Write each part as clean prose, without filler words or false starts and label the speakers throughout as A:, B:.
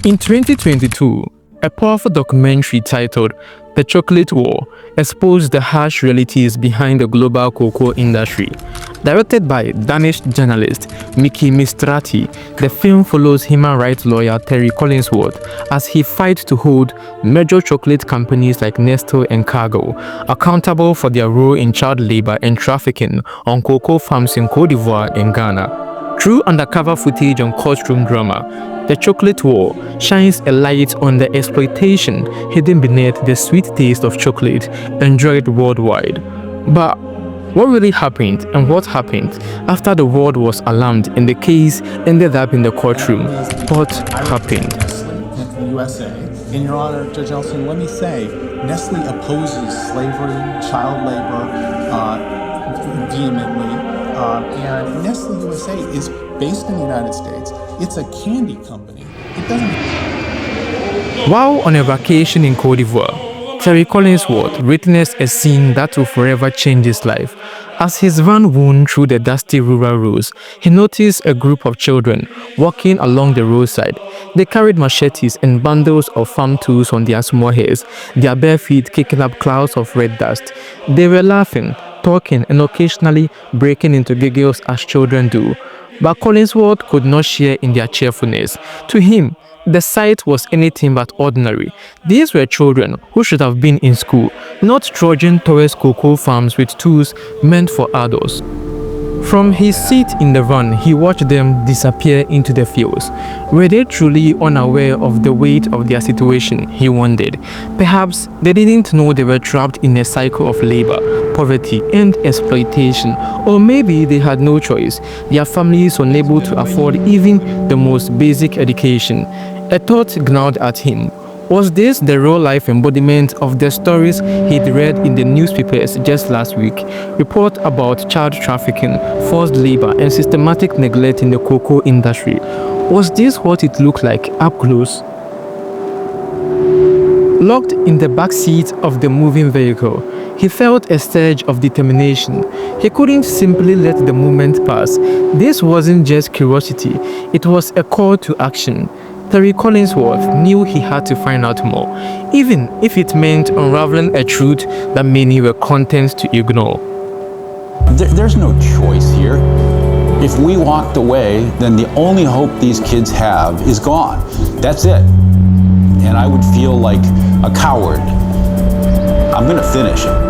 A: In 2022, a powerful documentary titled The Chocolate War exposed the harsh realities behind the global cocoa industry. Directed by Danish journalist Miki Mistrati, the film follows human rights lawyer Terry Collinsworth as he fights to hold major chocolate companies like Nestle and Cargill accountable for their role in child labor and trafficking on cocoa farms in Côte d'Ivoire and Ghana. Through undercover footage and courtroom drama, The Chocolate War shines a light on the exploitation hidden beneath the sweet taste of chocolate enjoyed worldwide. But what really happened and what happened after the world was alarmed and the case ended up in the courtroom? What happened?
B: Nestle, USA. In your honor, Judge Elson, let me say, Nestle opposes slavery, child labor, vehemently. And Nestle USA is based in the United States. It's a candy company. It doesn't.
A: While on a vacation in Côte d'Ivoire, Terry Collinsworth witnessed a scene that will forever change his life. As his van wound through the dusty rural roads, he noticed a group of children walking along the roadside. They carried machetes and bundles of farm tools on their small heads, their bare feet kicking up clouds of red dust. They were laughing, talking, and occasionally breaking into giggles as children do. But Collinsworth could not share in their cheerfulness. To him, the sight was anything but ordinary. These were children who should have been in school, not trudging towards cocoa farms with tools meant for adults. From his seat in the van, he watched them disappear into the fields. Were they truly unaware of the weight of their situation, he wondered. Perhaps they didn't know they were trapped in a cycle of labor, poverty, and exploitation. Or maybe they had no choice, their families unable to afford even the most basic education. A thought gnawed at him. Was this the real-life embodiment of the stories he'd read in the newspapers just last week? Reports about child trafficking, forced labor, and systematic neglect in the cocoa industry. Was this what it looked like up close? Locked in the back seat of the moving vehicle, he felt a surge of determination. He couldn't simply let the moment pass. This wasn't just curiosity, it was a call to action. Terry Collinsworth knew he had to find out more, even if it meant unraveling a truth that many were content to ignore.
C: There's no choice here. If we walked away, then the only hope these kids have is gone. That's it. And I would feel like a coward. I'm gonna finish it.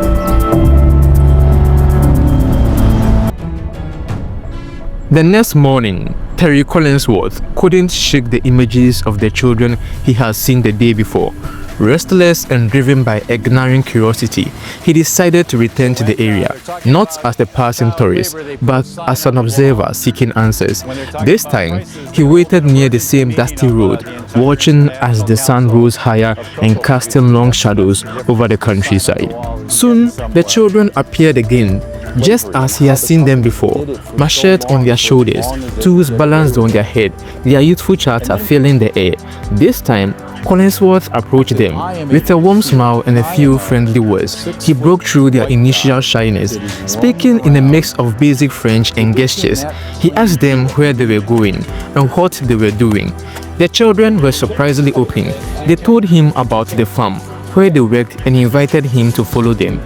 A: The next morning, Terry Collinsworth couldn't shake the images of the children he had seen the day before. Restless and driven by a gnawing curiosity, he decided to return to the area, not as a passing tourist, but as an observer seeking answers. This time, he waited near the same dusty road, watching as the sun rose higher and casting long shadows over the countryside. Soon, the children appeared again, just as he had seen them before, machetes on their shoulders, tools balanced on their head, their youthful chatter filling the air. This time, Collinsworth approached them. With a warm smile and a few friendly words, he broke through their initial shyness. Speaking in a mix of basic French and gestures, he asked them where they were going and what they were doing. The children were surprisingly open. They told him about the farm, where they worked, and invited him to follow them.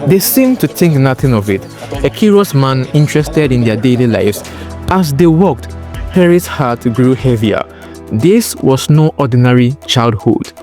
A: They seemed to think nothing of it, a curious man interested in their daily lives. As they walked, Terry's heart grew heavier. This was no ordinary childhood.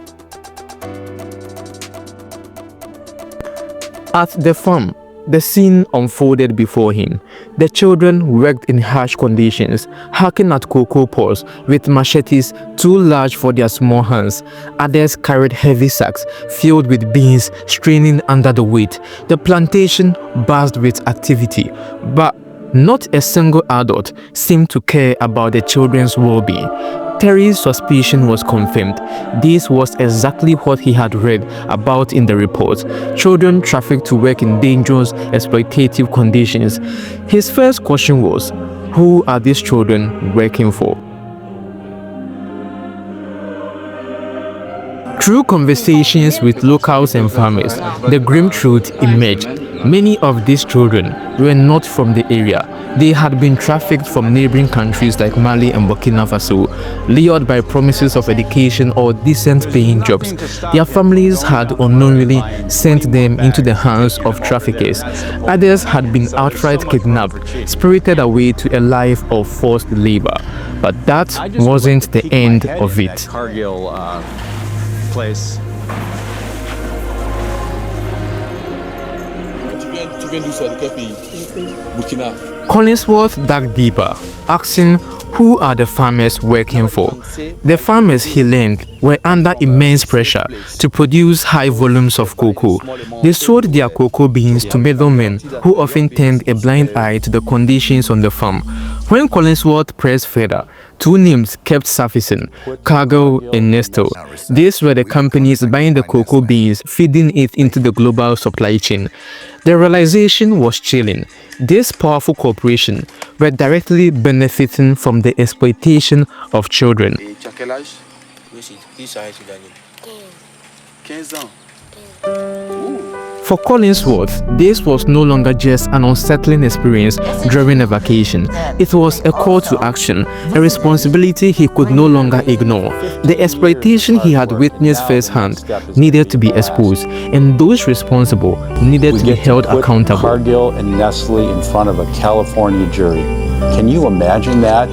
A: At the farm, the scene unfolded before him. The children worked in harsh conditions, hacking at cocoa pods with machetes too large for their small hands. Others carried heavy sacks filled with beans, straining under the weight. The plantation buzzed with activity, but not a single adult seemed to care about the children's well-being. Terry's suspicion was confirmed. This was exactly what he had read about in the report. Children trafficked to work in dangerous, exploitative conditions. His first question was, who are these children working for? Through conversations with locals and farmers, the grim truth emerged. Many of these children were not from the area. They had been trafficked from neighboring countries like Mali and Burkina Faso, lured by promises of education or decent paying jobs. Their families had unknowingly sent them into the hands of traffickers. Others had been outright kidnapped, spirited away to a life of forced labor. But that wasn't the end of it. Collinsworth dug deeper, asking who are the farmers working for. The farmers, he learned, were under immense pressure to produce high volumes of cocoa. They sold their cocoa beans to middlemen who often turned a blind eye to the conditions on the farm. When Collinsworth pressed further, two names kept surfacing: Cargill and Nestle. These were the companies buying the cocoa beans, feeding it into the global supply chain. The realization was chilling. These powerful corporations were directly benefiting from the exploitation of children. For Collinsworth, this was no longer just an unsettling experience during a vacation. It was a call to action, a responsibility he could no longer ignore. The exploitation he had witnessed firsthand needed to be exposed, and those responsible needed to be held accountable.
C: Cargill and Nestle in front of a California jury. Can you imagine that?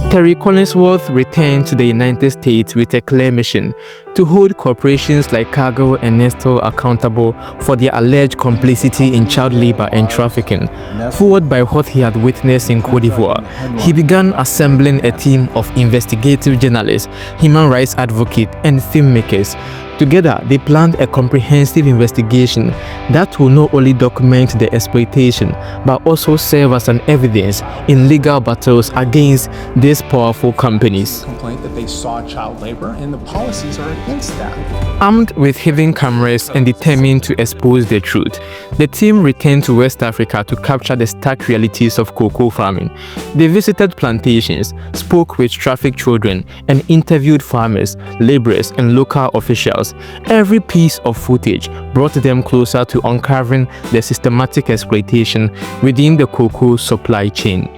A: Terry Collinsworth returned to the United States with a clear mission: to hold corporations like Cargill and Nestle accountable for their alleged complicity in child labor and trafficking. Fueled by what he had witnessed in Côte d'Ivoire, he began assembling a team of investigative journalists, human rights advocates, and filmmakers. Together, they planned a comprehensive investigation that will not only document the exploitation, but also serve as an evidence in legal battles against these powerful companies.
B: Complaint that they saw child labor, and the policies are against that.
A: Armed with hidden cameras and determined to expose the truth, the team returned to West Africa to capture the stark realities of cocoa farming. They visited plantations, spoke with trafficked children, and interviewed farmers, laborers, and local officials. Every piece of footage brought them closer to uncovering the systematic exploitation within the cocoa supply chain.